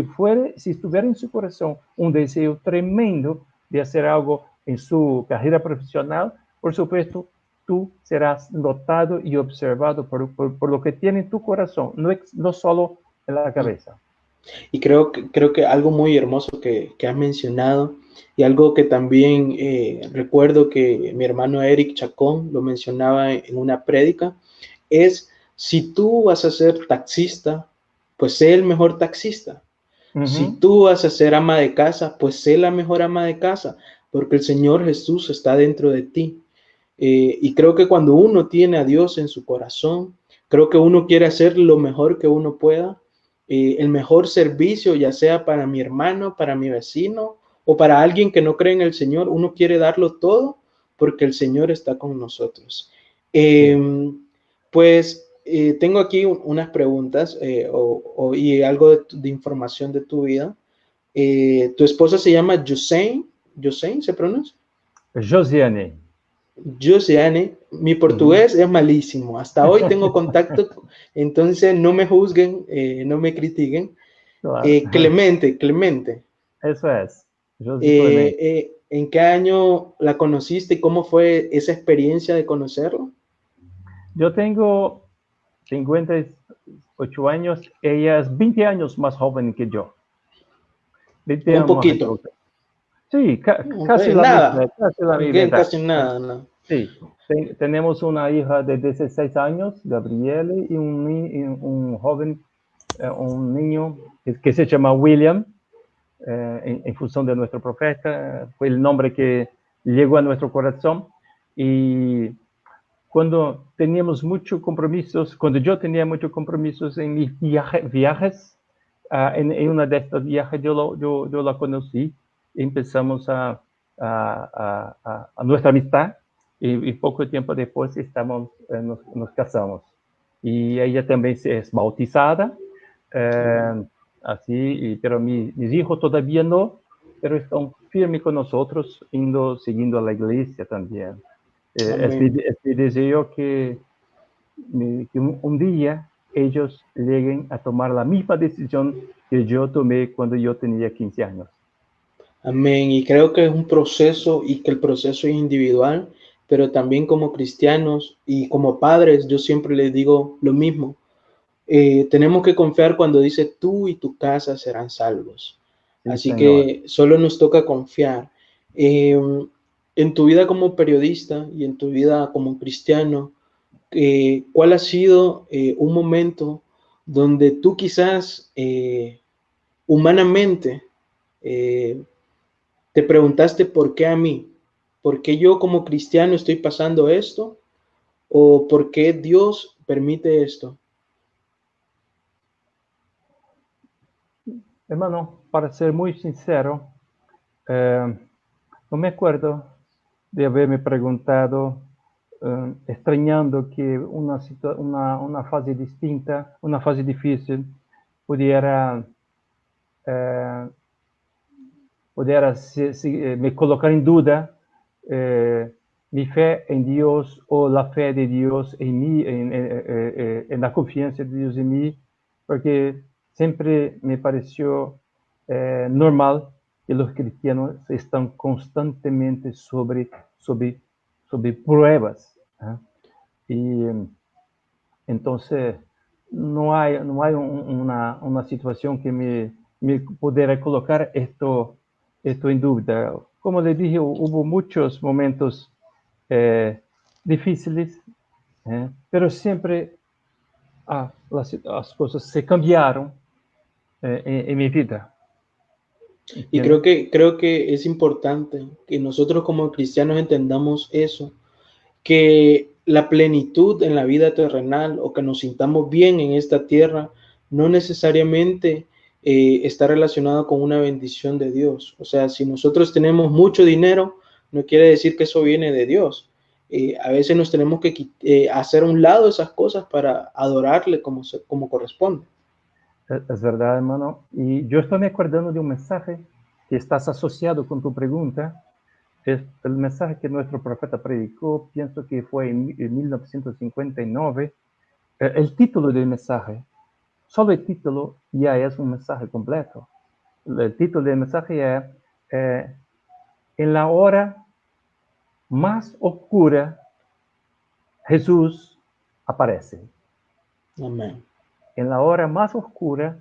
estuviera en su corazón un deseo tremendo de hacer algo en su carrera profesional, por supuesto, tú serás notado y observado por lo que tiene en tu corazón, no solo en la cabeza. Y creo que algo muy hermoso que has mencionado y algo que también recuerdo que mi hermano Eric Chacón lo mencionaba en una prédica es, si tú vas a ser taxista, pues sé el mejor taxista. Si tú vas a ser ama de casa, pues sé la mejor ama de casa, porque el Señor Jesús está dentro de ti. Y creo que cuando uno tiene a Dios en su corazón, creo que uno quiere hacer lo mejor que uno pueda, el mejor servicio, ya sea para mi hermano, para mi vecino o para alguien que no cree en el Señor. Uno quiere darlo todo porque el Señor está con nosotros. Sí. Pues tengo aquí unas preguntas y algo de información de tu vida. Tu esposa se llama Josein, Josein, ¿se pronuncia? Josiane. Josiane, mi portugués es malísimo. Hasta hoy tengo contacto, entonces no me juzguen, no me critiquen. Claro. Clemente. Eso es. José Clemente. ¿En qué año la conociste y cómo fue esa experiencia de conocerla? Yo tengo 58 años, ella es 20 años más joven que yo. 20 Un años más poquito. joven. Sí, casi la misma, Nada. casi la misma Bien, edad. casi nada, no. Sí, tenemos una hija de 16 años, Gabriele, y un joven, un niño que se llama William, en función de nuestro profeta, fue el nombre que llegó a nuestro corazón. Y cuando teníamos muchos compromisos, cuando yo tenía muchos compromisos en mis viajes, en una de estos viajes yo la conocí, empezamos a nuestra amistad y poco tiempo después nos casamos. Y ella también es bautizada, así, pero mis hijos todavía no, pero están firmes con nosotros, siguiendo a la iglesia también. Amén. Es mi deseo que un día ellos lleguen a tomar la misma decisión que yo tomé cuando yo tenía 15 años. Amén. Y creo que es un proceso y que el proceso es individual, pero también como cristianos y como padres, yo siempre les digo lo mismo. Tenemos que confiar cuando dice tú y tu casa serán salvos. Sí, Así Señor. que solo nos toca confiar. Eh, en tu vida como periodista y en tu vida como cristiano, ¿cuál ha sido un momento donde tú quizás humanamente eh, te preguntaste por qué a mí? ¿Por qué yo como cristiano estoy pasando esto? ¿O por qué Dios permite esto? Hermano, para ser muy sincero, no me acuerdo de haberme preguntado, extrañando que una fase distinta, una fase difícil, pudiera, eh, me colocar en duda mi fe en Dios o la fe de Dios en mí, en la confianza de Dios en mí, porque siempre me pareció normal que los cristianos están constantemente sobre pruebas. ¿eh? Y entonces no hay una situación que me pudiera colocar esto en duda. Como le dije, hubo muchos momentos difíciles, pero siempre las cosas se cambiaron en mi vida. Y ¿Entiendes? creo que es importante que nosotros como cristianos entendamos eso, que la plenitud en la vida terrenal o que nos sintamos bien en esta tierra no necesariamente está relacionado con una bendición de Dios. O sea, si nosotros tenemos mucho dinero, no quiere decir que eso viene de Dios. A veces nos tenemos que hacer a un lado esas cosas para adorarle como corresponde. Es verdad, hermano. Y yo estoy me acordando de un mensaje que estás asociado con tu pregunta. Es el mensaje que nuestro profeta predicó, pienso que fue en 1959. El título del mensaje, solo el título ya es un mensaje completo. El título del mensaje es En la hora más oscura, Jesús aparece. Amén. En la hora más oscura,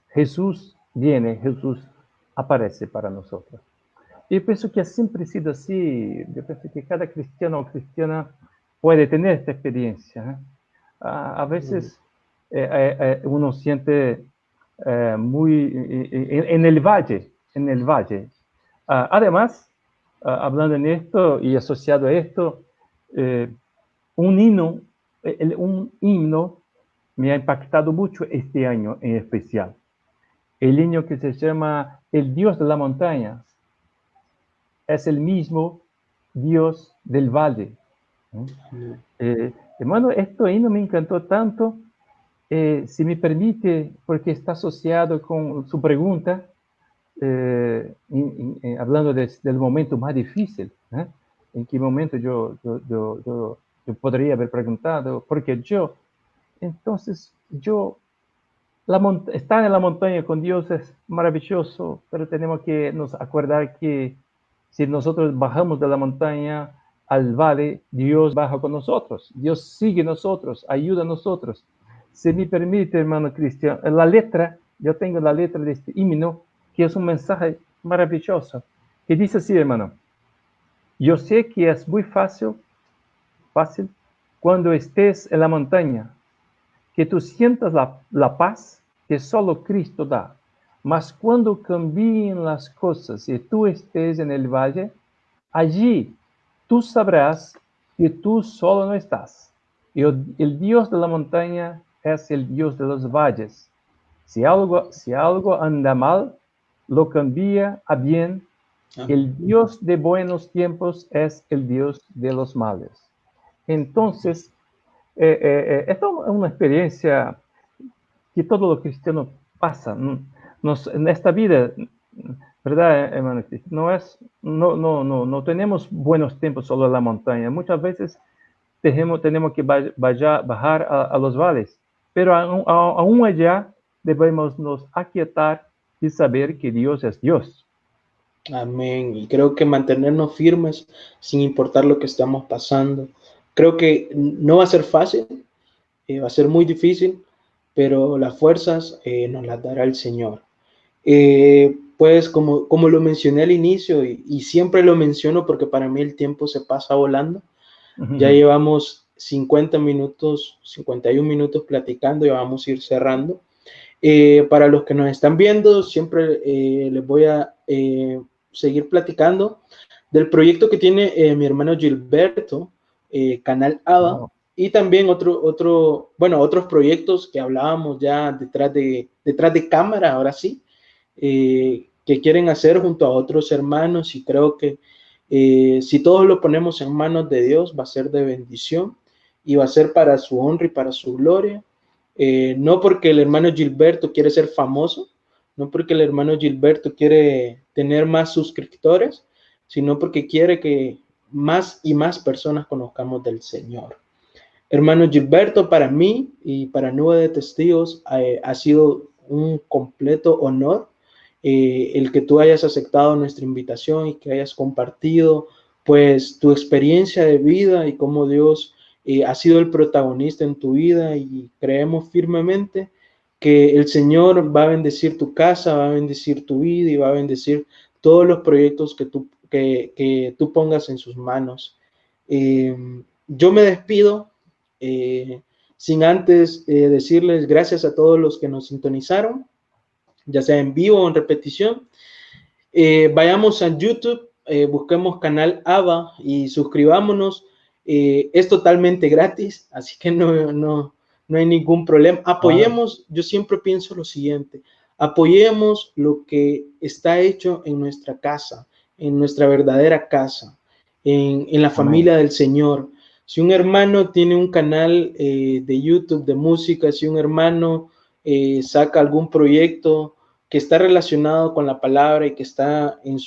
Jesús viene, Jesús aparece para nosotros. Y pienso que siempre ha sido así. Yo pienso que cada cristiano o cristiana puede tener esta experiencia. A veces uno siente muy en el valle, en el valle. Además, hablando en esto y asociado a esto, eh, un himno, un himno me ha impactado mucho este año en especial. El himno que se llama El Dios de la Montaña es el mismo Dios del valle. Amén. Hermano, esto ahí no me encantó tanto. Si me permite, porque está asociado con su pregunta, hablando del momento más difícil. ¿En qué momento yo podría haber preguntado? Porque entonces estar en la montaña con Dios es maravilloso, pero tenemos que nos acordar que si nosotros bajamos de la montaña al valle, Dios baja con nosotros, Dios sigue nosotros, ayuda a nosotros. Si me permite, hermano Cristian, yo tengo la letra de este himno, que es un mensaje maravilloso, que dice así, hermano: yo sé que es muy fácil cuando estés en la montaña, que tú sientas la paz que solo Cristo da. Mas cuando cambien las cosas y tú estés en el valle, allí tú sabrás que tú solo no estás. Y el Dios de la montaña es el Dios de los valles. Si algo anda mal, lo cambia a bien. Amén. El Dios de buenos tiempos es el Dios de los males. Entonces, esta es una experiencia que todos los cristianos pasan. En esta vida, ¿verdad, hermano? No tenemos buenos tiempos solo en la montaña. Muchas veces tenemos que bajar a los valles, pero aún allá debemos nos aquietar y saber que Dios es Dios. Amén. Y creo que mantenernos firmes sin importar lo que estamos pasando. Creo que no va a ser fácil, va a ser muy difícil, pero las fuerzas nos las dará el Señor. Pues como lo mencioné al inicio y siempre lo menciono porque para mí el tiempo se pasa volando, ya llevamos 50 minutos, 51 minutos platicando y vamos a ir cerrando. Para los que nos están viendo, siempre les voy a seguir platicando del proyecto que tiene mi hermano Gilberto, Canal ABA, Oh, y también otros proyectos que hablábamos ya detrás de cámara, ahora sí, que quieren hacer junto a otros hermanos, y creo que si todos lo ponemos en manos de Dios, va a ser de bendición y va a ser para su honra y para su gloria. No porque el hermano Gilberto quiere ser famoso, no porque el hermano Gilberto quiere tener más suscriptores, sino porque quiere que más y más personas conozcamos del Señor. Hermano Gilberto, para mí y para Nube de Testigos ha sido un completo honor el que tú hayas aceptado nuestra invitación y que hayas compartido pues tu experiencia de vida y cómo Dios ha sido el protagonista en tu vida, y creemos firmemente que el Señor va a bendecir tu casa, va a bendecir tu vida y va a bendecir todos los proyectos que tú pongas en sus manos. Yo me despido sin antes decirles gracias a todos los que nos sintonizaron, ya sea en vivo o en repetición. Vayamos a YouTube, busquemos canal ABA y suscribámonos. Es totalmente gratis, así que no hay ningún problema. claro. Apoyemos, yo siempre pienso lo siguiente, apoyemos lo que está hecho en nuestra casa, en nuestra verdadera casa, en la Amén. familia del Señor. Si un hermano tiene un canal de YouTube de música, si un hermano saca algún proyecto que está relacionado con la palabra y que está en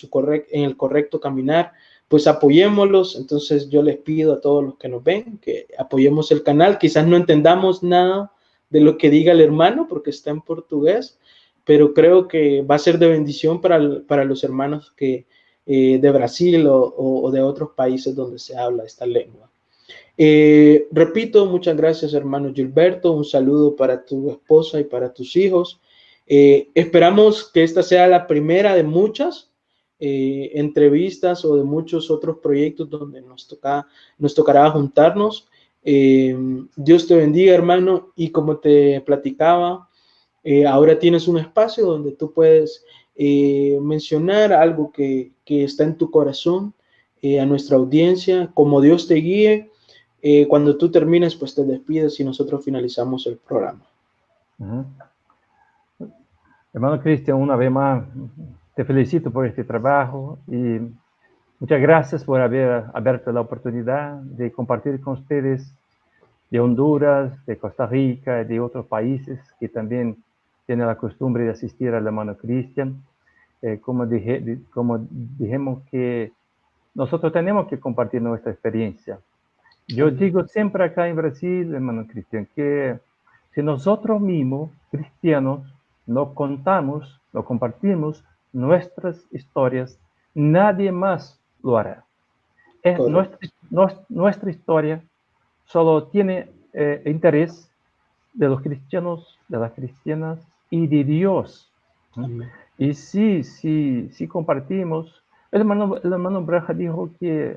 el correcto caminar, pues apoyémoslos. Entonces yo les pido a todos los que nos ven que apoyemos el canal. Quizás no entendamos nada de lo que diga el hermano porque está en portugués, pero creo que va a ser de bendición para los hermanos de Brasil o de otros países donde se habla esta lengua. Repito, muchas gracias, hermano Gilberto. Un saludo para tu esposa y para tus hijos. Esperamos que esta sea la primera de muchas entrevistas o de muchos otros proyectos donde nos tocará juntarnos. Dios te bendiga, hermano. Y como te platicaba, ahora tienes un espacio donde tú puedes mencionar algo que está en tu corazón a nuestra audiencia, como Dios te guíe. Cuando tú termines, pues te despides y nosotros finalizamos el programa. Ujú. Hermano Cristian, una vez más, te felicito por este trabajo y muchas gracias por haber abierto la oportunidad de compartir con ustedes de Honduras, de Costa Rica, de otros países que también tienen la costumbre de asistir al hermano Cristian. Como dijimos que nosotros tenemos que compartir nuestra experiencia. Yo Amén. digo siempre acá en Brasil, hermano Cristian, que si nosotros mismos, cristianos, no contamos, no compartimos nuestras historias, nadie más lo hará. Es Correcto. nuestra historia solo tiene interés de los cristianos, de las cristianas y de Dios. Amén. Y si compartimos, el hermano Braja dijo que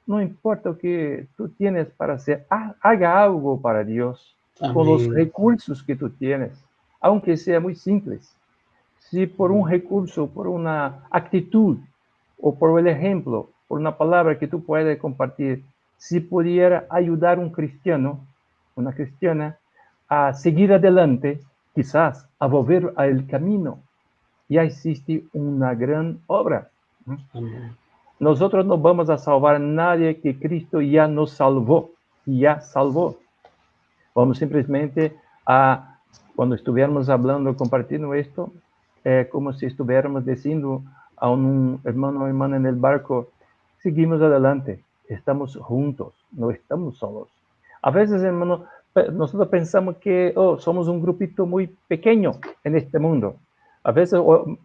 no importa lo que tú tienes para hacer, haga algo para Dios con los Amén. recursos que tú tienes, aunque sea muy simples. Si por un Amén. recurso, por una actitud o por el ejemplo, por una palabra que tú puedes compartir, si pudiera ayudar a un cristiano, una cristiana, a seguir adelante, quizás a volver al camino, ya existe una gran obra. Amén. Nosotros no vamos a salvar a nadie que Cristo ya nos salvó, ya salvó. Vamos simplesmente a, cuando estuviéramos hablando, compartiendo esto, como si estuviéramos diciendo a un hermano o hermana en el barco, seguimos adelante, estamos juntos, no estamos solos. A veces, hermano, nosotros pensamos que somos un grupito muy pequeño en este mundo. A veces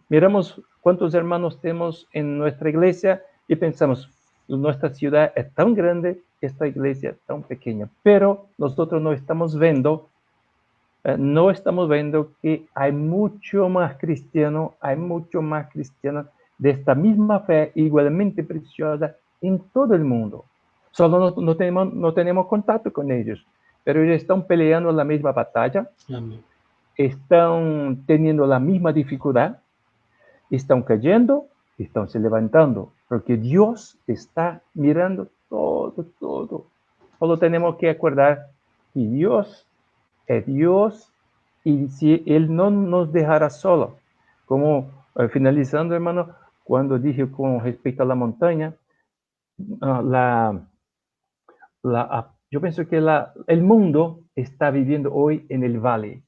miramos cuántos hermanos tenemos en nuestra iglesia y pensamos, nuestra ciudad es tan grande, esta iglesia es tan pequeña, pero nosotros no estamos viendo que hay mucho más cristiano de esta misma fe igualmente preciosa en todo el mundo. Solo no tenemos contacto con ellos, pero ellos están peleando la misma batalla. Amén. Están teniendo la misma dificultad, están cayendo, están se levantando, porque Dios está mirando todo. Solo tenemos que acordar que Dios es Dios y si Él no nos dejará solo. Como finalizando, hermano, cuando dije con respecto a la montaña, yo pienso que el mundo está viviendo hoy en el vale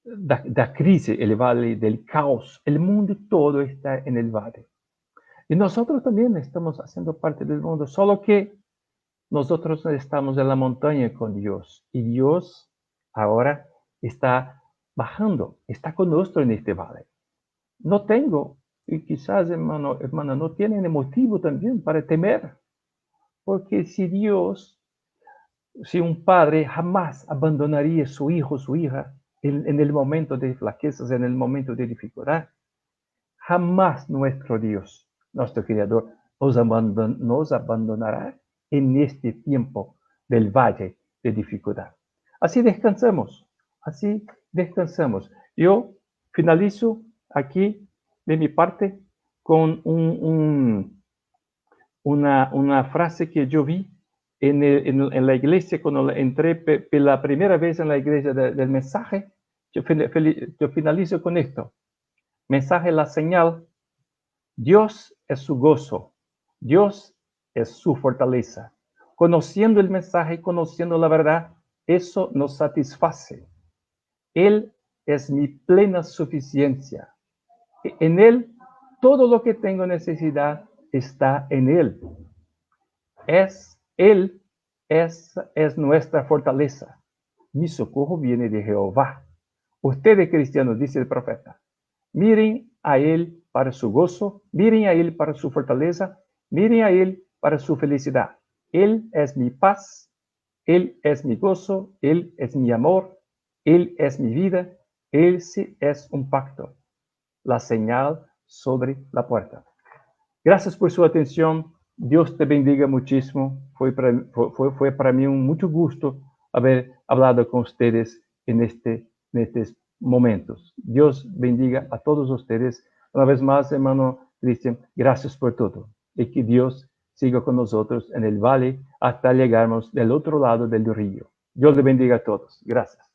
da crisis, el valle del caos. El mundo todo está en el valle. Y nosotros también estamos haciendo parte del mundo, solo que nosotros estamos en la montaña con Dios. Y Dios ahora está bajando, está con nosotros en este valle. No tengo, y quizás hermana, no tienen motivo también para temer. Porque si un padre jamás abandonaría a su hijo o su hija en el momento de flaquezas, en el momento de dificultad, jamás nuestro Dios, nuestro Creador, nos abandonará en este tiempo del valle de dificultad. Así descansamos. Yo finalizo aquí de mi parte con una frase que yo vi en la iglesia, cuando entré la primera vez en la iglesia del mensaje. Yo finalizo con esto. Mensaje, la señal. Dios es su gozo. Dios es su fortaleza. Conociendo el mensaje, conociendo la verdad, eso nos satisface. Él es mi plena suficiencia. En Él, todo lo que tengo necesidad está en Él. Él es nuestra fortaleza. Mi socorro viene de Jehová. Ustedes cristianos, dice el profeta, miren a Él para su gozo, miren a Él para su fortaleza, miren a Él para su felicidad. Él es mi paz, Él es mi gozo, Él es mi amor, Él es mi vida, Él sí es un pacto, la señal sobre la puerta. Gracias por su atención. Dios te bendiga muchísimo. Fue para mí un mucho gusto haber hablado con ustedes en estos momentos. Dios bendiga a todos ustedes. Una vez más, hermano Cristian, gracias por todo. Y que Dios siga con nosotros en el valle hasta llegarnos del otro lado del río. Dios le bendiga a todos. Gracias.